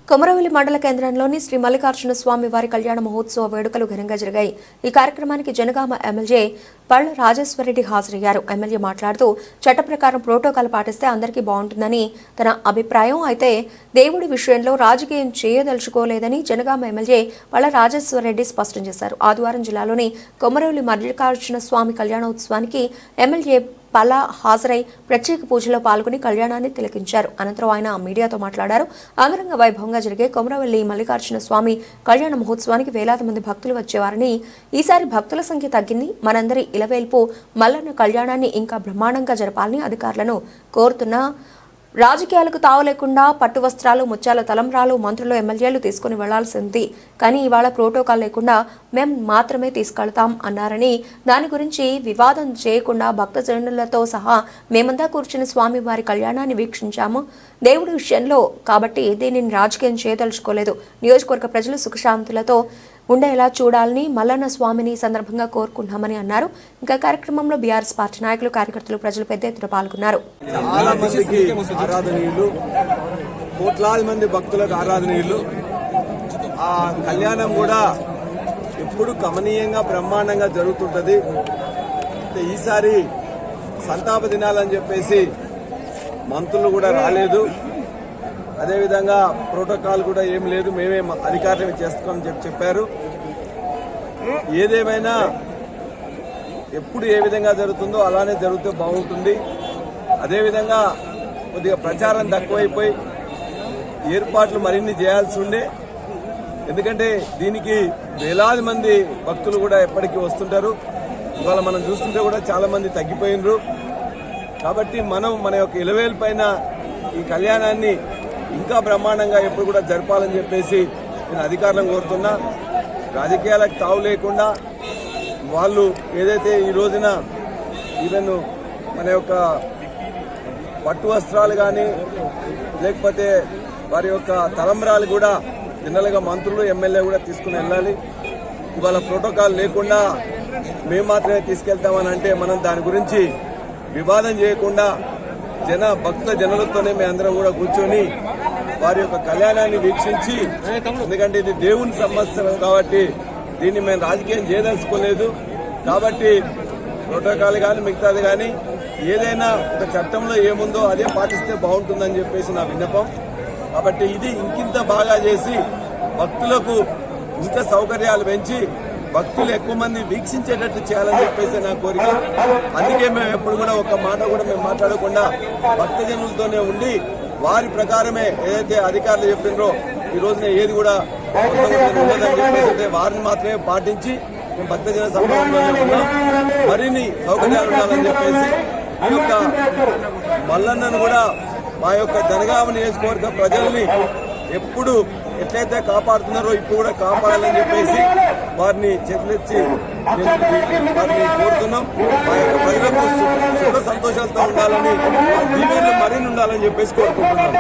కొమరవెల్లి మండల కేంద్రంలోని శ్రీ మల్లికార్జున స్వామి వారి కళ్యాణ మహోత్సవ వేడుకలు ఘనంగా జరిగాయి. ఈ కార్యక్రమానికి జనగామ ఎమ్మెల్యే పళ్ళ రాజేశ్వరరెడ్డి హాజరయ్యారు. ఎమ్మెల్యే మాట్లాడుతూ చట్ట ప్రకారం ప్రోటోకాల్ పాటిస్తే అందరికీ బాగుంటుందని తన అభిప్రాయం. అయితే దేవుడి విషయంలో రాజకీయం చేయదలుచుకోలేదని జనగామ ఎమ్మెల్యే పళ్ళ రాజేశ్వరరెడ్డి స్పష్టం చేశారు. ఆదివారం జిల్లాలోని కొమరవెల్లి మల్లికార్జున స్వామి కళ్యాణోత్సవానికి ఎమ్మెల్యే పళ్ళ హాజరై ప్రత్యేక పూజలో పాల్గొని కళ్యాణాన్ని తిలకించారు. అనంతరం ఆయన మీడియాతో మాట్లాడారు. అంగరంగ వైభవంగా జరిగే కొమరవెల్లి మల్లికార్జున స్వామి కళ్యాణ మహోత్సవానికి వేలాది మంది భక్తులు వచ్చేవారని, ఈసారి భక్తుల సంఖ్య తగ్గింది. మనందరి ఇలవేల్పు మల్లన్న కళ్యాణాన్ని ఇంకా బ్రహ్మాండంగా జరపాలని అధికారులను కోరుతున్నా రాజకీయాలకు తావు లేకుండా పట్టు వస్త్రాలు, ముత్యాల తలంబ్రాలు మంత్రులు, ఎమ్మెల్యేలు తీసుకుని వెళ్లాల్సింది. కానీ ఇవాళ ప్రోటోకాల్ లేకుండా మేం మాత్రమే తీసుకెళ్తాం అన్నారని, దాని గురించి వివాదం చేయకుండా భక్తజనులతో సహా మేమంతా కూర్చుని స్వామి వారి కళ్యాణాన్ని వీక్షించాము. దేవుడి విషయంలో కాబట్టి దీనిని రాజకీయం చేయదలుచుకోలేదు. నియోజకవర్గ ప్రజలు సుఖశాంతులతో ఉండేలా చూడాలని మల్లన్న స్వామిని సందర్భంగా కోరుకుంటున్నామని అన్నారు. ఇంకా కార్యక్రమంలో బీఆర్ఎస్ పార్టీ నాయకులు, కార్యకర్తలు, ప్రజలు పెద్ద ఎత్తున పాల్గొన్నారు. చాలా మందికి ఆరాధనీయులు, కోట్లాది మంది భక్తులకు ఆరాధనీయులు. ఆ కళ్యాణం కూడా ఎప్పుడు కమనీయంగా బ్రహ్మాండంగా జరుగుతుంటది. ఈసారి సంతాప దినాలని చెప్పేసి మంత్రులు కూడా రాలేదు. అదేవిధంగా ప్రోటోకాల్ కూడా ఏం లేదు, మేమే అధికారులు చేస్తామని చెప్పారు. ఏదేమైనా ఎప్పుడు ఏ విధంగా జరుగుతుందో అలానే జరిగితే బాగుంటుంది. అదేవిధంగా కొద్దిగా ప్రచారం తక్కువైపోయి ఏర్పాట్లు మరిన్ని చేయాల్సి ఉండే. ఎందుకంటే దీనికి వేలాది మంది భక్తులు కూడా ఎప్పటికీ వస్తుంటారు. ఇవాళ మనం చూస్తుంటే కూడా చాలా మంది తగ్గిపోయినరు. కాబట్టి మనం మన యొక్క ఇలవేలు పైన ఈ కళ్యాణాన్ని ఇంకా బ్రహ్మాండంగా ఎప్పుడు కూడా జరపాలని చెప్పేసి నేను అధికారులను కోరుతున్నా. రాజకీయాలకు తావు లేకుండా వాళ్ళు ఏదైతే ఈ రోజున ఈవెన్ మన యొక్క పట్టు వస్త్రాలు కానీ లేకపోతే వారి యొక్క తలంబ్రాలు కూడా జనరల్గా మంత్రులు, ఎమ్మెల్యే కూడా తీసుకుని వెళ్ళాలి. ఇవాళ ప్రోటోకాల్ లేకుండా మేము మాత్రమే తీసుకెళ్తామని అంటే మనం దాని గురించి వివాదం చేయకుండా భక్తుల జనులతోనే మేము అందరం కూడా కూర్చొని వారి యొక్క కళ్యాణాన్ని వీక్షించి, ఎందుకంటే ఇది దేవుని సంవత్సరం కాబట్టి దీన్ని మేము రాజకీయం చేయదలుచుకోలేదు. కాబట్టి ప్రోటోకాల్ కానీ మిగతాది కానీ ఏదైనా ఒక చట్టంలో ఏముందో అదే పాటిస్తే బాగుంటుందని చెప్పేసి నా విన్నపం. కాబట్టి ఇది ఇంకింత బాగా చేసి భక్తులకు ఇంకా సౌకర్యాలు పెంచి భక్తులు ఎక్కువ మంది వీక్షించేటట్టు చేయాలని చెప్పేసి నా కోరిక. అందుకే మేము ఎప్పుడు కూడా ఒక మాట కూడా మేము మాట్లాడకుండా భక్తజనులతోనే ఉండి వారి ప్రకారమే ఏదైతే అధికారులు చెప్పినరో ఈ రోజున ఏది కూడా ఉండదని చెప్పేసి వారిని మాత్రమే పాటించి మేము భక్తజన సంబంధంలోనే ఉన్నాం. మరిన్ని సౌకర్యాలు ఉండాలని చెప్పేసి ఈ యొక్క మల్లన్నను కూడా మా యొక్క జనగామ నియోజకవర్గ ప్రజల్ని ఎప్పుడు ఎట్లయితే కాపాడుతున్నారో ఇప్పుడు కూడా కాపాడాలని చెప్పేసి వారిని చేతులెత్తి వారిని కోరుతున్నాం. మా యొక్క ప్రజలకు సుఖ సంతోషాలతో ఉండాలని, దీవెనలు మరిన్ని ఉండాలని చెప్పేసి కోరుకుంటున్నాం.